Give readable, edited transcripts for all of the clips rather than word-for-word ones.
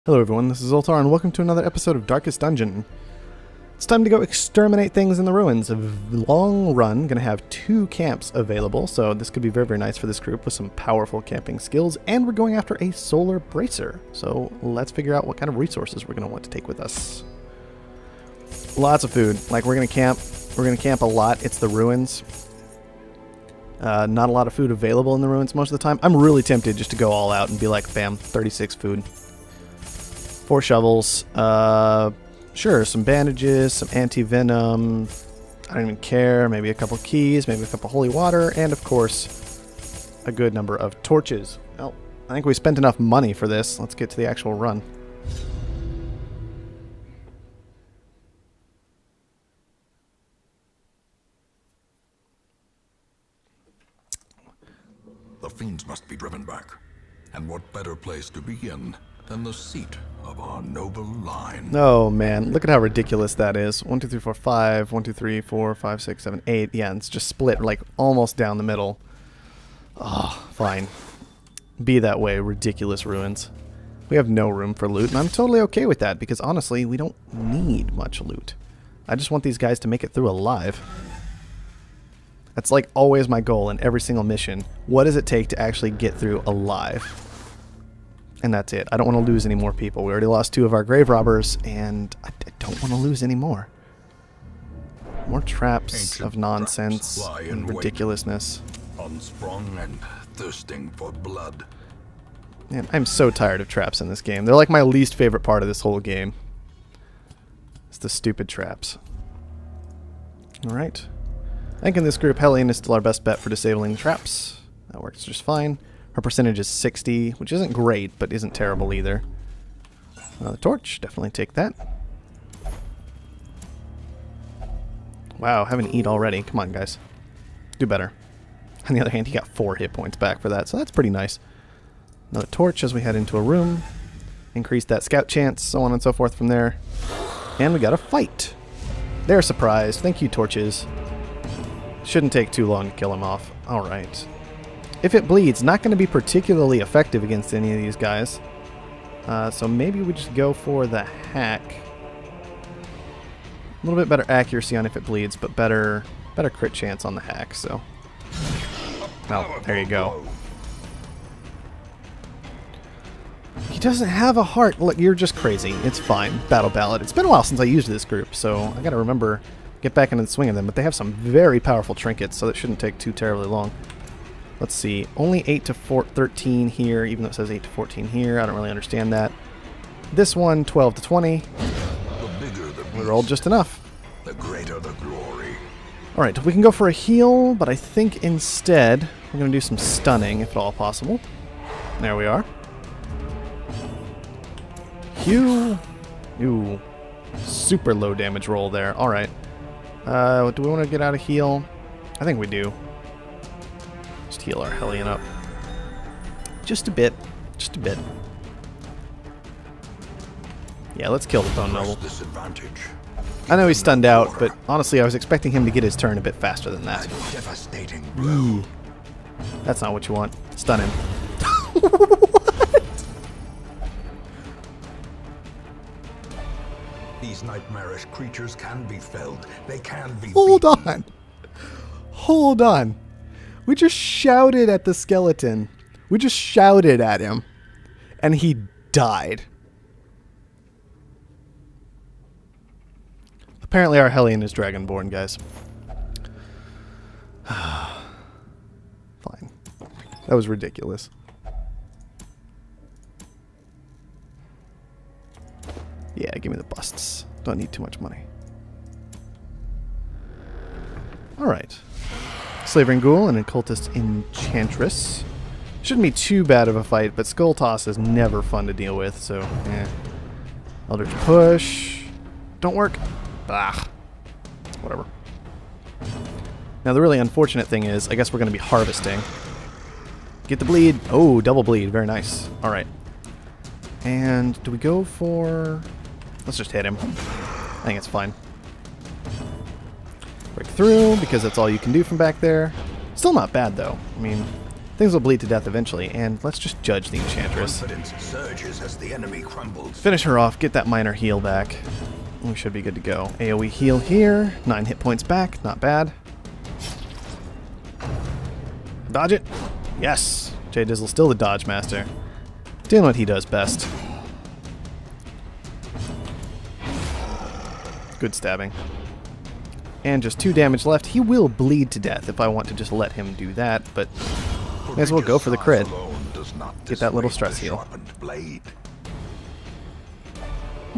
Hello everyone, this is Zoltar and welcome to another episode of Darkest Dungeon. It's time to go exterminate things in the ruins. A long run, gonna have 2 camps available, so this could be very, very nice for this group with some powerful camping skills, and we're going after a solar bracer. So let's figure out what kind of resources we're gonna want to take with us. Lots of food. Like we're gonna camp a lot. It's the ruins. Not a lot of food available in the ruins most of the time. I'm really tempted just to go all out and be like, bam, 36 food. 4 shovels. Sure, some bandages, some anti-venom. I don't even care. Maybe a couple keys, maybe a couple holy water, and of course, a good number of torches. Well, I think we spent enough money for this. Let's get to the actual run. The fiends must be driven back. And what better place to begin than the seat of our noble line? Oh man, look at how ridiculous that is. 1, 2, 3, 4, 5. 1, 2, 3, 4, 5, 6, 7, 8. Yeah, and it's just split like almost down the middle. Oh, fine. Be that way, ridiculous ruins. We have no room for loot, and I'm totally okay with that because honestly, we don't need much loot. I just want these guys to make it through alive. That's like always my goal in every single mission. What does it take to actually get through alive? And that's it. I don't want to lose any more people. We already lost 2 of our grave robbers, and I don't want to lose any more. More traps Ancient of nonsense traps lie in and wait. ridiculousness. Unsprung and thirsting for blood. Man, I'm so tired of traps in this game. They're like my least favorite part of this whole game. It's the stupid traps. Alright. I think in this group, Helene is still our best bet for disabling traps. That works just fine. Her percentage is 60, which isn't great, but isn't terrible either. Another torch, definitely take that. Wow, having to eat already. Come on, guys. Do better. On the other hand, he got 4 hit points back for that, so that's pretty nice. Another torch as we head into a room. Increase that scout chance, so on and so forth from there. And we got a fight. They're surprised. Thank you, torches. Shouldn't take too long to kill him off. Alright. If it bleeds, not going to be particularly effective against any of these guys. So maybe we just go for the hack. A little bit better accuracy on if it bleeds, but better crit chance on the hack, so. Well, there you go. He doesn't have a heart. Look, you're just crazy. It's fine. Battle Ballad. It's been a while since I used this group, so I gotta remember, get back into the swing of them. But they have some very powerful trinkets, so that shouldn't take too terribly long. Let's see. Only 8 to 13 here, even though it says 8 to 14 here. I don't really understand that. This one, 12 to 20. The bigger the beast, We rolled just enough. the greater the glory. Alright, we can go for a heal, but I think instead we're going to do some stunning, if at all possible. There we are. Hew. Ooh. Super low damage roll there. Alright. Do we want to get out of heal? I think we do. Just heal our Hellion up. Just a bit. Just a bit. Yeah, let's kill the Bone Noble. Disadvantage. I know he's stunned out, but honestly I was expecting him to get his turn a bit faster than that. Devastating blow. That's not what you want. Stun him. These nightmarish creatures can be felled. They can be Hold beaten. on. Hold on. We just shouted at the skeleton. We just shouted at him. And he died. Apparently our Hellion is Dragonborn, guys. Fine. That was ridiculous. Yeah, give me the busts. Don't need too much money. Alright. Slavering Ghoul and Occultist Enchantress. Shouldn't be too bad of a fight, but Skull Toss is never fun to deal with, so Eldritch Push. Don't work. Ah. Whatever. Now the really unfortunate thing is, I guess we're going to be harvesting. Get the bleed. Oh, double bleed. Very nice. Alright. And do we go for... Let's just hit him. I think it's fine. Break through, because that's all you can do from back there. Still not bad, though. I mean, Things will bleed to death eventually, and let's just judge the Enchantress. Confidence surges as the enemy crumbles. Finish her off, get that minor heal back. We should be good to go. AoE heal here, 9 hit points back, not bad. Dodge it. Yes. Jay Dizzle still the dodge master. Doing what he does best. Good stabbing. And just 2 damage left. He will bleed to death if I want to just let him do that, but may as well go for the crit. Get that little stress heal.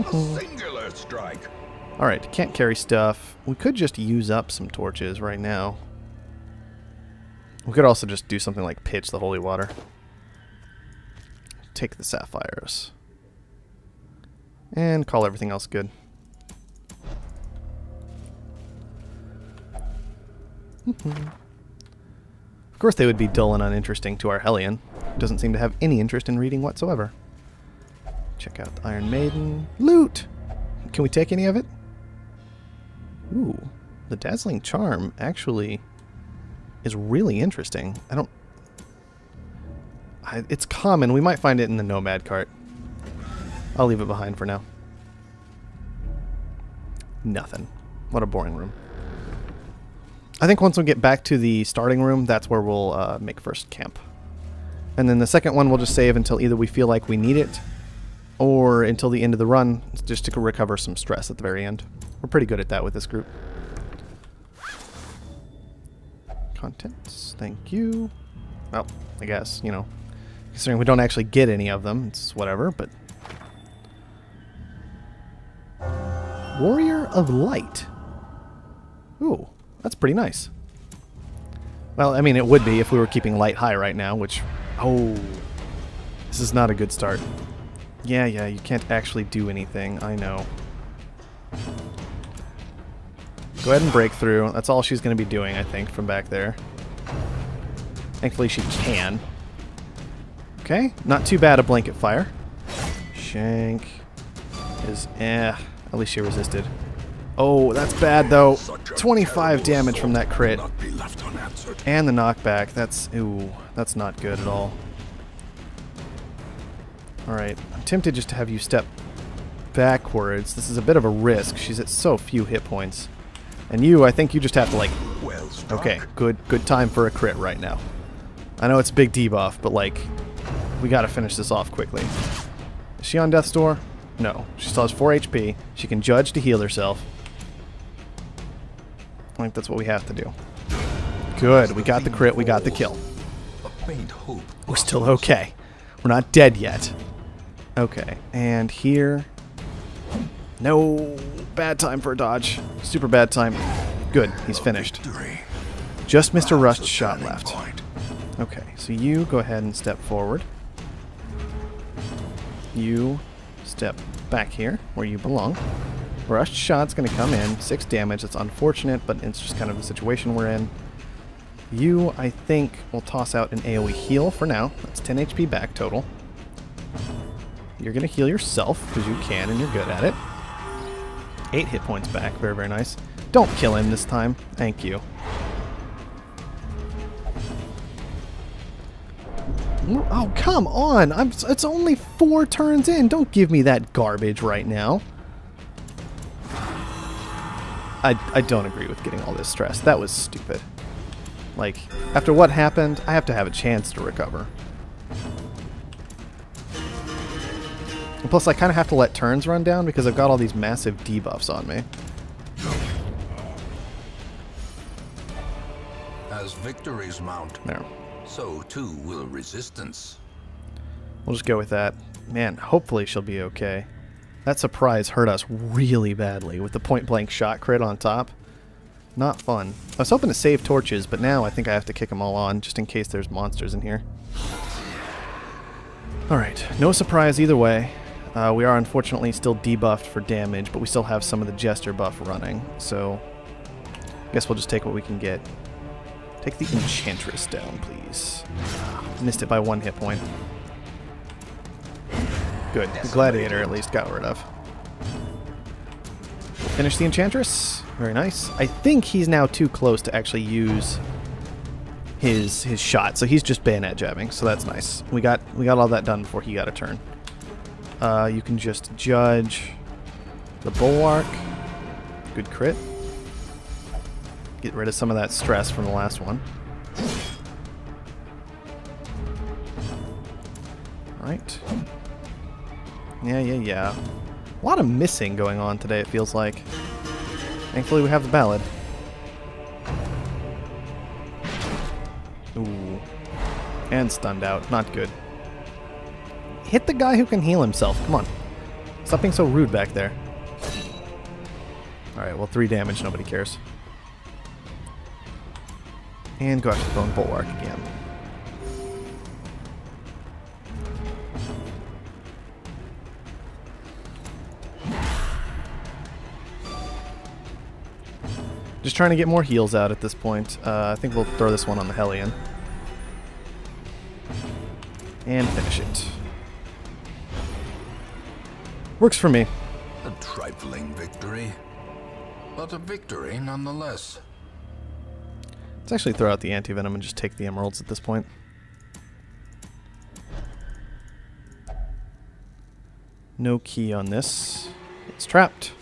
Singular strike. Alright, can't carry stuff. We could just use up some torches right now. We could also just do something like pitch the holy water. Take the sapphires. And call everything else good. Of course they would be dull and uninteresting to our Hellion. Doesn't seem to have any interest in reading whatsoever. Check out the Iron Maiden. Loot! Can we take any of it? Ooh, the Dazzling Charm actually is really interesting. It's common. We might find it in the Nomad cart. I'll leave it behind for now. Nothing. What a boring room. I think once we get back to the starting room, that's where we'll make first camp. And then the second one we'll just save until either we feel like we need it, or until the end of the run, just to recover some stress at the very end. We're pretty good at that with this group. Contents, thank you. Well, I guess, you know, considering we don't actually get any of them, it's whatever, but... Warrior of Light. Ooh, that's pretty nice. Well, I mean, it would be if we were keeping light high right now, which... Oh, this is not a good start. Yeah, you can't actually do anything, I know. Go ahead and break through. That's all she's going to be doing, I think, from back there. Thankfully she can. Okay, not too bad a blanket fire. Shank is at least she resisted. Oh, that's bad though. 25 damage from that crit. And the knockback. That's not good at all. Alright, I'm tempted just to have you step backwards. This is a bit of a risk. She's at so few hit points. And you, I think you just have to, like... Okay, good time for a crit right now. I know it's a big debuff, but, like, we gotta finish this off quickly. Is she on death's door? No. She still has 4 HP. She can judge to heal herself. I think that's what we have to do. Good, we got the crit, we got the kill. We're still okay. We're not dead yet. Okay, and here... No, bad time for a dodge. Super bad time. Good, he's finished. Just Mr. Rust's shot left. Okay, so you go ahead and step forward. You step back here, where you belong. Rushed shot's going to come in. 6 damage. That's unfortunate, but it's just kind of the situation we're in. You, I think, will toss out an AoE heal for now. That's 10 HP back total. You're going to heal yourself, because you can and you're good at it. 8 hit points back. Very, very nice. Don't kill him this time. Thank you. Oh, come on! It's only 4 turns in. Don't give me that garbage right now. I don't agree with getting all this stress. That was stupid. Like, after what happened, I have to have a chance to recover. And plus, I kind of have to let turns run down because I've got all these massive debuffs on me. As victories mount, There. so too will resistance. We'll just go with that. Man, hopefully she'll be okay. That surprise hurt us really badly with the point-blank shot crit on top. Not fun. I was hoping to save torches, but now I think I have to kick them all on just in case there's monsters in here. Alright, no surprise either way. We are unfortunately still debuffed for damage, but we still have some of the Jester buff running, so I guess we'll just take what we can get. Take the Enchantress down, please. Missed it by 1 hit point. Good. The Gladiator at least got rid of. Finish the Enchantress. Very nice. I think he's now too close to actually use his shot. So he's just bayonet jabbing. So that's nice. We got all that done before he got a turn. You can just judge the bulwark. Good crit. Get rid of some of that stress from the last one. Right. Yeah. A lot of missing going on today, it feels like. Thankfully we have the ballad. Ooh. And stunned out. Not good. Hit the guy who can heal himself. Come on. Stop being so rude back there. Alright, well 3 damage, nobody cares. And go after the Bone Bulwark again. Just trying to get more heals out at this point. I think we'll throw this one on the Hellion. And finish it. Works for me. A trifling victory, but a victory nonetheless. Let's actually throw out the anti-venom and just take the emeralds at this point. No key on this. It's trapped,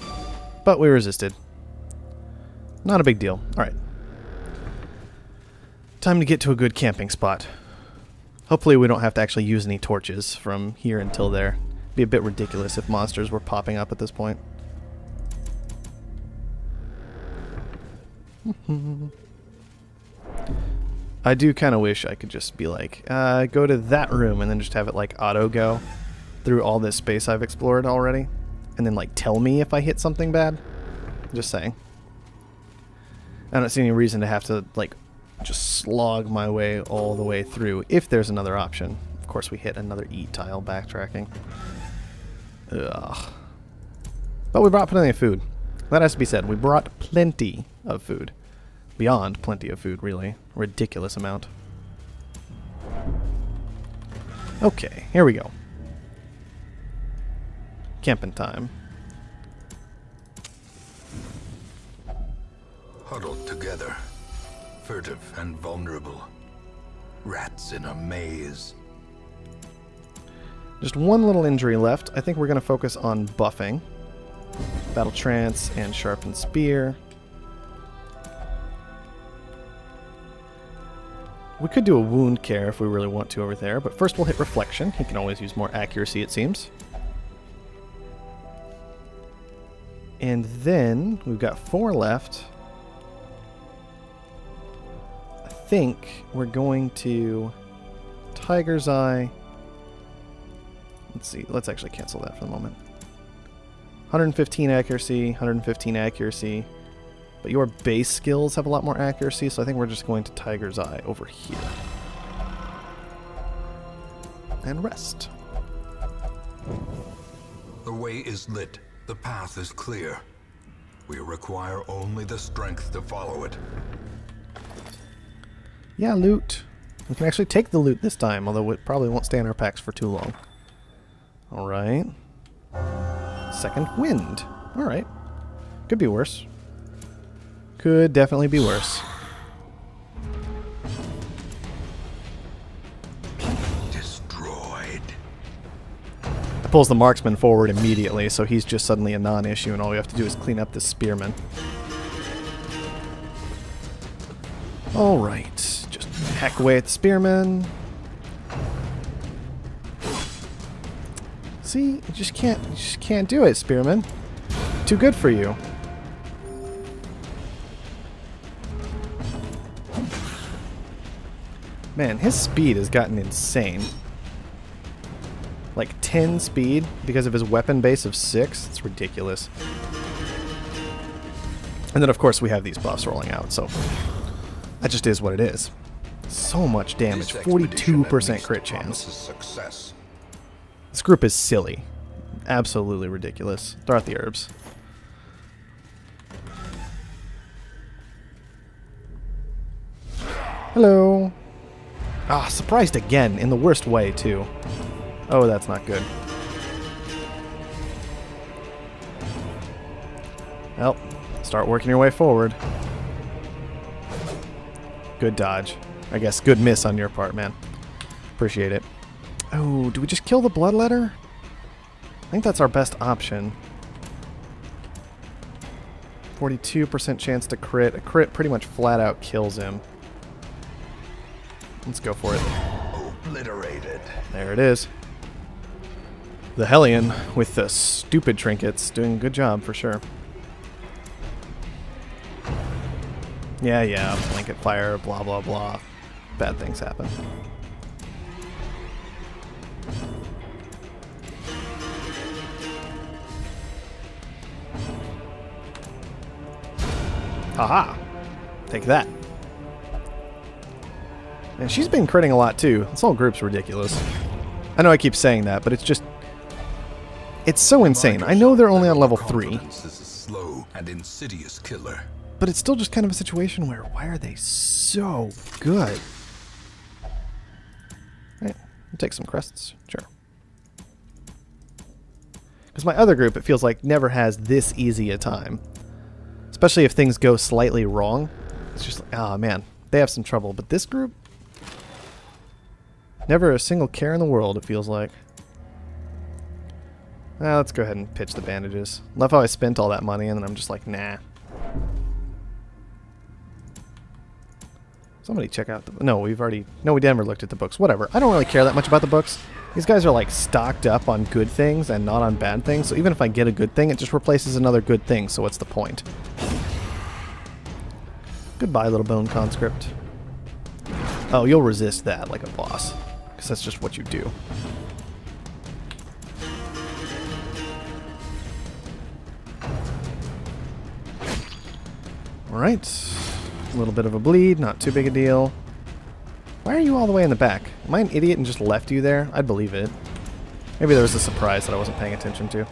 but we resisted. Not a big deal. Alright. Time to get to a good camping spot. Hopefully we don't have to actually use any torches from here until there. It'd be a bit ridiculous if monsters were popping up at this point. I do kind of wish I could just be like, go to that room and then just have it like auto go through all this space I've explored already. And then like tell me if I hit something bad. Just saying. I don't see any reason to have to like just slog my way all the way through if there's another option. Of course we hit another eat tile backtracking. Ugh. But we brought plenty of food. That has to be said. We brought plenty of food. Beyond plenty of food, really. A ridiculous amount. Okay, here we go. Camping time. Huddled together, furtive and vulnerable. Rats in a maze. Just one little injury left. I think we're going to focus on buffing. Battle Trance and Sharpened Spear. We could do a wound care if we really want to over there, but first we'll hit Reflection. He can always use more accuracy, it seems. And then we've got 4 left. I think we're going to Tiger's Eye. Let's see. Let's actually cancel that for the moment. 115 accuracy, 115 accuracy. But your base skills have a lot more accuracy, so I think we're just going to Tiger's Eye over here. And rest. The way is lit. The path is clear. We require only the strength to follow it. Yeah, loot. We can actually take the loot this time, although it probably won't stay in our packs for too long. Alright. Second wind. Alright. Could be worse. Could definitely be worse. Destroyed. That pulls the marksman forward immediately, so he's just suddenly a non-issue, and all we have to do is clean up this spearman. Alright. Just hack away at the spearman. See? You just can't do it, spearman. Too good for you. Man, his speed has gotten insane. Like 10 speed because of his weapon base of 6. It's ridiculous. And then of course we have these buffs rolling out, so that just is what it is. So much damage. 42% crit chance. Success. This group is silly. Absolutely ridiculous. Throw out the herbs. Hello. Ah, surprised again, in the worst way, too. Oh, that's not good. Well, start working your way forward. Good dodge. I guess good miss on your part, man. Appreciate it. Oh, do we just kill the Bloodletter? I think that's our best option. 42% chance to crit. A crit pretty much flat out kills him. Let's go for it. Obliterated. There it is. The Hellion with the stupid trinkets doing a good job for sure. Yeah, blanket fire, blah blah blah. Bad things happen. Haha! Take that. And she's been critting a lot too. This whole group's ridiculous. I know I keep saying that, but it's just... It's so insane. I know they're only on level 3. Confidence is a slow and insidious killer. But it's still just kind of a situation where, why are they so good? Right, we'll take some crests, sure. Because my other group, it feels like, never has this easy a time. Especially if things go slightly wrong. It's just like, oh man, they have some trouble. But this group, never a single care in the world, it feels like. Let's go ahead and pitch the bandages. Love how I spent all that money and then I'm just like, nah. Somebody check out the... No, we never looked at the books. Whatever. I don't really care that much about the books. These guys are like stocked up on good things and not on bad things. So even if I get a good thing, it just replaces another good thing. So what's the point? Goodbye, little bone conscript. Oh, you'll resist that like a boss. Because that's just what you do. Alright. A little bit of a bleed, not too big a deal. Why are you all the way in the back? Am I an idiot and just left you there? I'd believe it. Maybe there was a surprise that I wasn't paying attention to.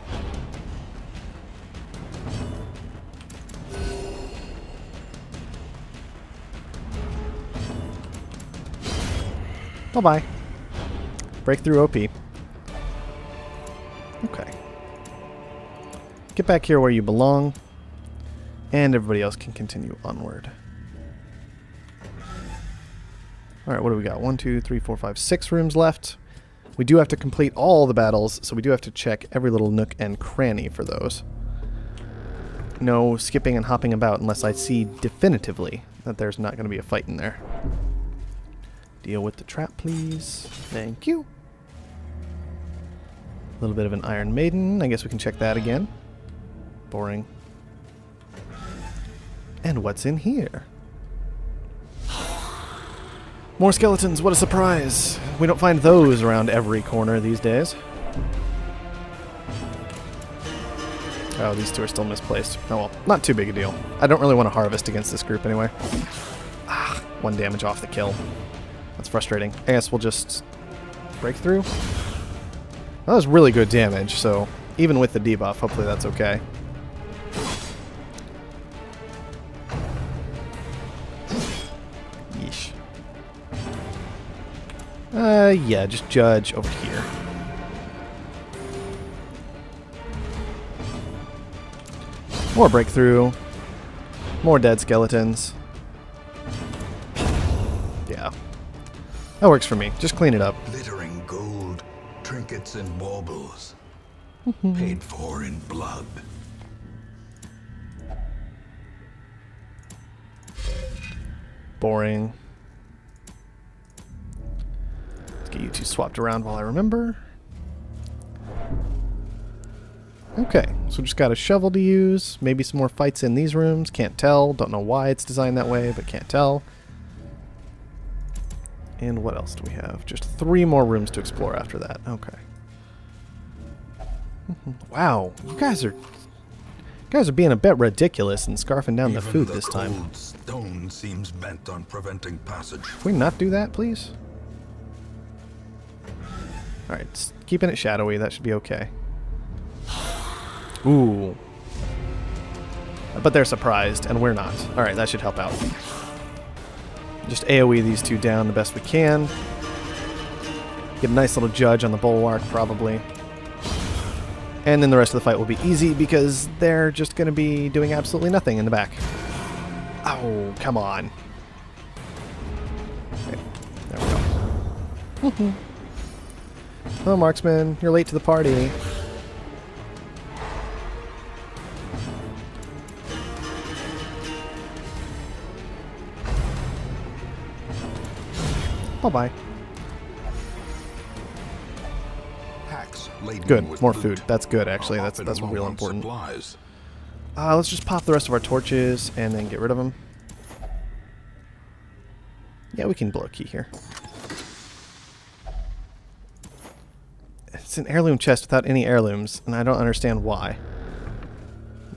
Bye-bye. Breakthrough OP. Okay. Get back here where you belong. And everybody else can continue onward. Alright, what do we got? 1, 2, 3, 4, 5, 6 rooms left. We do have to complete all the battles, so we do have to check every little nook and cranny for those. No skipping and hopping about unless I see definitively that there's not going to be a fight in there. Deal with the trap, please. Thank you. A little bit of an Iron Maiden. I guess we can check that again. Boring. And what's in here? More skeletons, what a surprise! We don't find those around every corner these days. Oh, these two are still misplaced. Oh well, not too big a deal. I don't really want to harvest against this group anyway. Ah, 1 damage off the kill. That's frustrating. I guess we'll just break through. That was really good damage, so even with the debuff, hopefully that's okay. Yeesh. Yeah, just judge over here. More breakthrough. More dead skeletons. Yeah. That works for me. Just clean it up. Glittering gold, trinkets and baubles. Paid for in blood. Boring. Let's get you two swapped around while I remember. Okay, so just got a shovel to use. Maybe some more fights in these rooms. Can't tell. Don't know why it's designed that way, but can't tell. And what else do we have? Just 3 more rooms to explore after that. Okay. Wow, you guys are being a bit ridiculous and scarfing down the food this time. Cold stone seems bent on preventing passage. Can we not do that, please? Alright, keeping it shadowy. That should be okay. Ooh. But they're surprised, and we're not. Alright, that should help out. Just AoE these two down the best we can. Get a nice little judge on the bulwark, probably. And then the rest of the fight will be easy because they're just going to be doing absolutely nothing in the back. Oh, come on. Okay, Hello, marksman. You're late to the party. Bye-bye. Packs laden Good. with More loot food. That's good, are actually. That's often real low on important. supplies. Let's just pop the rest of our torches and then get rid of them. Yeah, we can blow a key here. It's an heirloom chest without any heirlooms, and I don't understand why.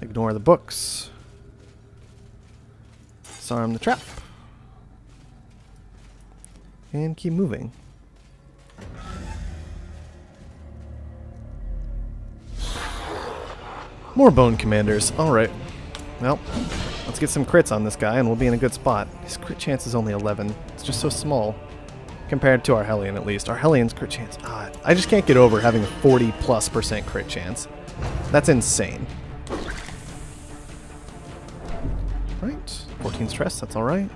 Ignore the books. Disarm the trap. And keep moving. More bone commanders. Alright. Well, let's get some crits on this guy and we'll be in a good spot. His crit chance is only 11. It's just so small. Compared to our Hellion, at least. Our Hellion's crit chance. I just can't get over having a 40+% crit chance. That's insane. Right. 14 stress. That's alright.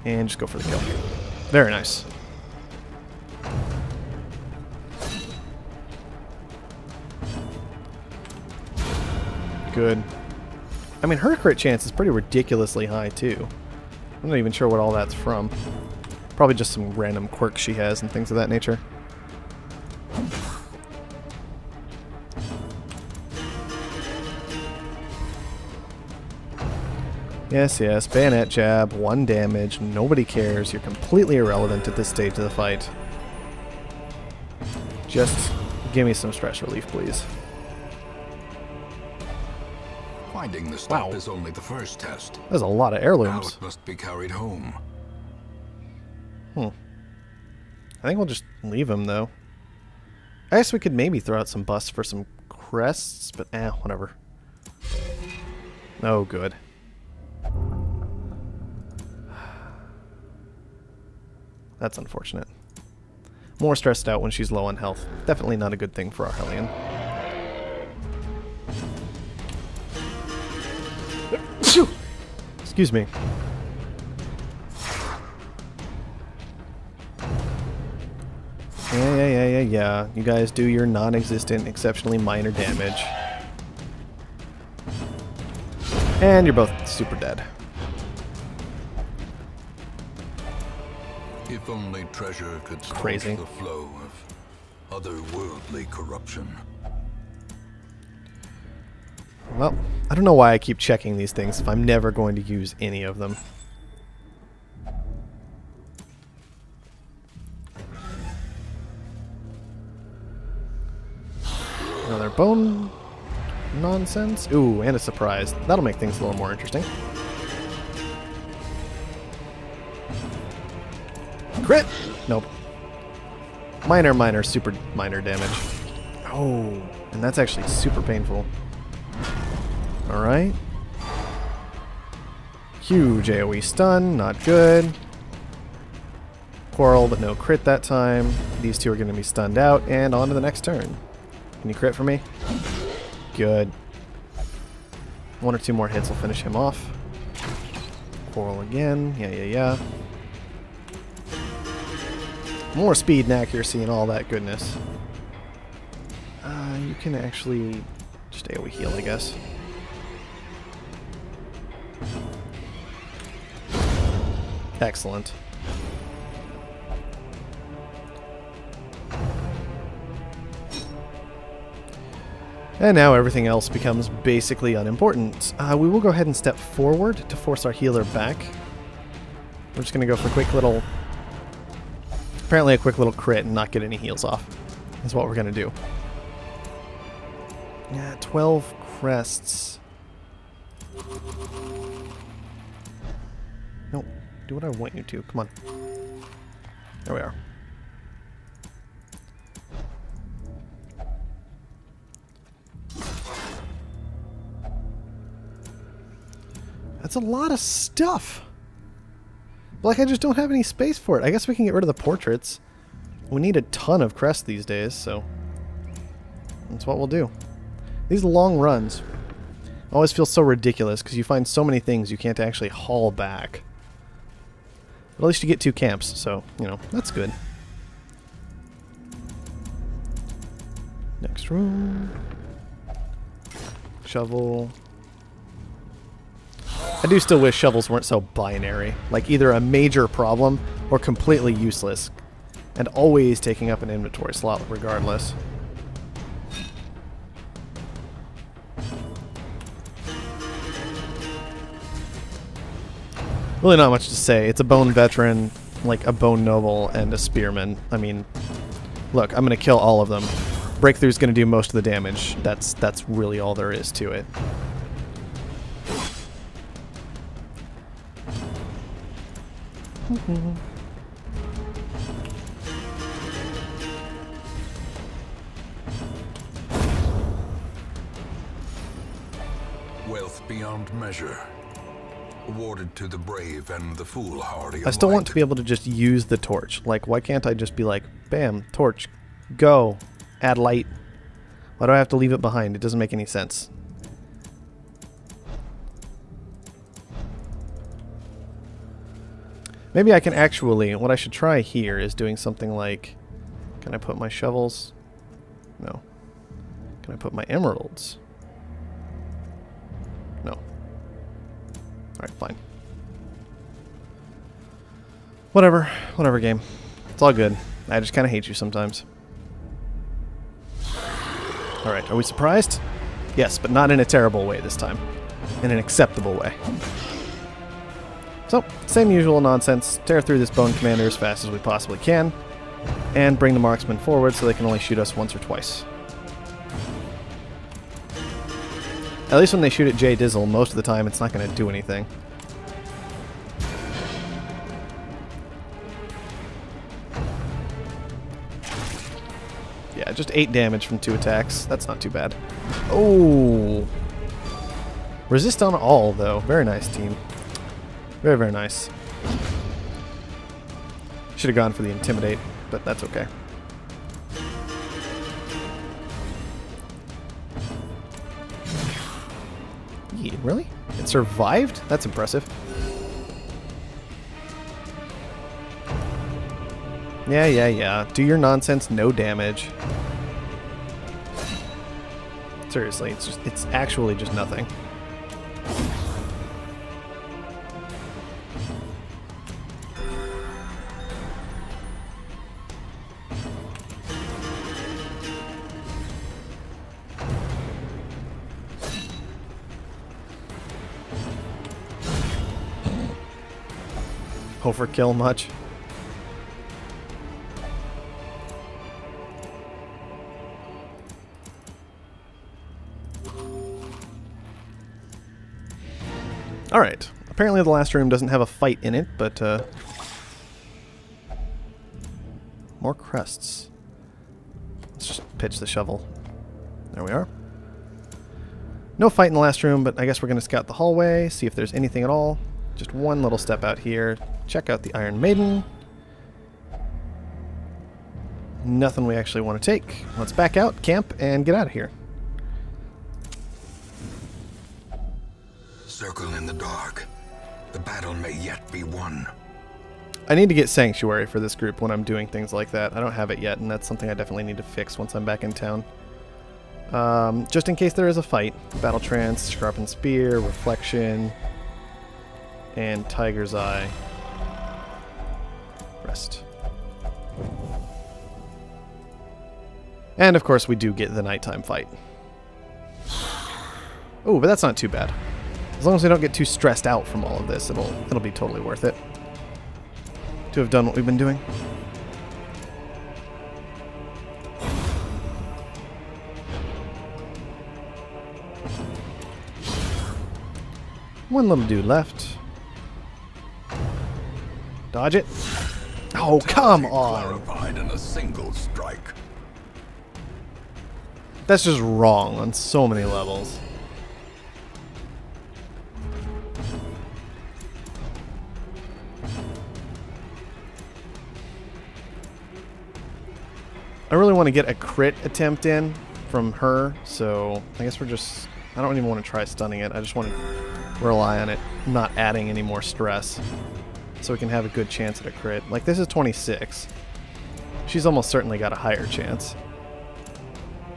And just go for the kill. Very nice. Good. I mean, her crit chance is pretty ridiculously high, too. I'm not even sure what all that's from. Probably just some random quirks she has and things of that nature. Yes, yes, bayonet jab, 1 damage, nobody cares, you're completely irrelevant at this stage of the fight. Just give me some stress relief, please. Finding the stuff Wow. is only the first test. There's a lot of Now heirlooms. it must be carried home. I think we'll just leave him, though. I guess we could maybe throw out some busts for some crests, but whatever. Oh, good. That's unfortunate. More stressed out when she's low on health. Definitely not a good thing for our Hellion. Phew! Excuse me. Yeah. You guys do your non-existent, exceptionally minor damage. And you're both super dead. If only treasure could stop Crazy. the flow of otherworldly corruption. Well, I don't know why I keep checking these things if I'm never going to use any of them. Another bone nonsense. Ooh, and a surprise. That'll make things a little more interesting. Crit! Nope. Minor, super minor damage. Oh, and that's actually super painful. Alright. Huge AoE stun, not good. Quarrel, but no crit that time. These two are going to be stunned out, and on to the next turn. Can you crit for me? Good. 1 or 2 more hits will finish him off. Quarrel again. Yeah. More speed and accuracy and all that goodness. You can actually just AoE heal, I guess. Excellent. And now everything else becomes basically unimportant. We will go ahead and step forward to force our healer back. We're just going to go for a quick little... Apparently a quick little crit and not get any heals off. That's what we're going to do. Yeah, 12 crests. No, do what I want you to. Come on. There we are. That's a lot of stuff. But like, I just don't have any space for it. I guess we can get rid of the portraits. We need a ton of crests these days, so that's what we'll do. These long runs always feel so ridiculous because you find so many things you can't actually haul back. But at least you get 2 camps, so, you know, that's good. Next room. Shovel. I do still wish shovels weren't so binary. Like either a major problem or completely useless. And always taking up an inventory slot regardless. Really not much to say. It's a bone veteran, like a bone noble, and a spearman. I mean, look, I'm going to kill all of them. Breakthrough's going to do most of the damage. That's really all there is to it. Wealth beyond measure. Awarded to the brave and the foolhardy. I still want to be able to just use the torch. Like, why can't I just be like, bam, torch, go, add light. Why do I have to leave it behind? It doesn't make any sense. Maybe I can actually, what I should try here is doing something like, can I put my shovels? No. Can I put my emeralds? No. Alright, fine. Whatever. Whatever, game. It's all good. I just kind of hate you sometimes. Alright, are we surprised? Yes, but not in a terrible way this time. In an acceptable way. So, same usual nonsense. Tear through this bone commander as fast as we possibly can. And bring the marksmen forward so they can only shoot us once or twice. At least when they shoot at Jay Dizzle, most of the time it's not going to do anything. Yeah, just 8 damage from 2 attacks. That's not too bad. Oh! Resist on all, though. Very nice, team. Very, very nice. Should have gone for the Intimidate, but that's okay. Yeah, really? It survived? That's impressive. Yeah. Do your nonsense, no damage. Seriously, it's actually just nothing. Overkill much? Alright. Apparently the last room doesn't have a fight in it, but more crests. Let's just pitch the shovel. There we are. No fight in the last room, but I guess we're going to scout the hallway, see if there's anything at all. Just one little step out here. Check out the Iron Maiden. Nothing we actually want to take. Let's back out, camp, and get out of here. Circle in the dark. The battle may yet be won. I need to get Sanctuary for this group when I'm doing things like that. I don't have it yet, and that's something I definitely need to fix once I'm back in town. Just in case there is a fight. Battle Trance, Sharpened Spear, Reflection, and Tiger's Eye. Rest. And of course we do get the nighttime fight. Oh, but that's not too bad. As long as we don't get too stressed out from all of this, it'll be totally worth it to have done what we've been doing. One little dude left. Dodge it. Oh, come on. Clarified in a single strike. That's just wrong on so many levels. I really want to get a crit attempt in from her, so I guess I don't even want to try stunning it. I just want to rely on it not adding any more stress. so we can have a good chance at a crit. Like, this is 26. She's almost certainly got a higher chance.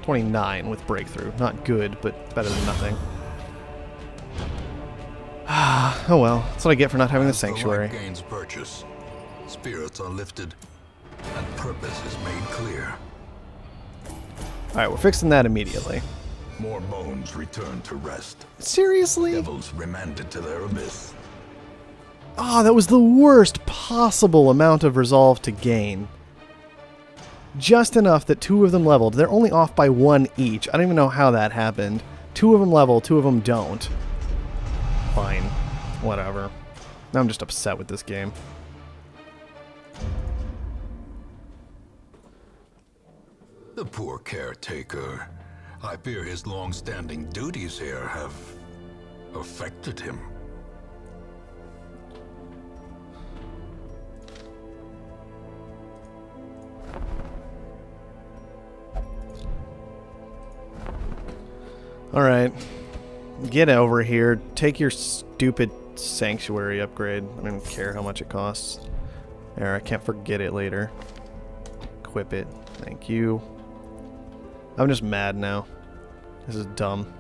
29 with breakthrough. Not good, but better than nothing. Oh well, that's what I get for not having the sanctuary. As the light gains purchase, spirits are lifted, and purpose is made clear. Alright, we're fixing that immediately. More bones return to rest. Seriously? Devils remanded to their abyss. Oh, that was the worst possible amount of resolve to gain. Just enough that 2 of them leveled. They're only off by 1 each. I don't even know how that happened. 2 of them level, 2 of them don't. Fine. Whatever. Now I'm just upset with this game. The poor caretaker. I fear his long-standing duties here have affected him. Alright. Get over here. Take your stupid sanctuary upgrade. I don't care how much it costs. There, I can't forget it later. Equip it. Thank you. I'm just mad now. This is dumb.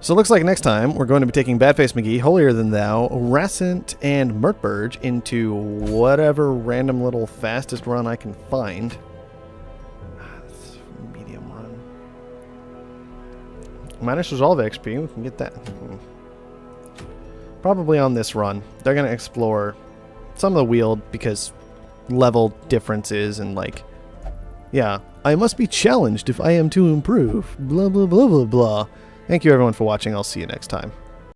So it looks like next time we're going to be taking Badface McGee, Holier Than Thou, Rascent, and Murtburge into whatever random little fastest run I can find. That's medium run. Minus resolve XP, we can get that. Probably on this run. They're going to explore some of the Weald because level differences and like, yeah, I must be challenged if I am to improve. Blah, blah, blah, blah, blah. Thank you everyone for watching. I'll see you next time.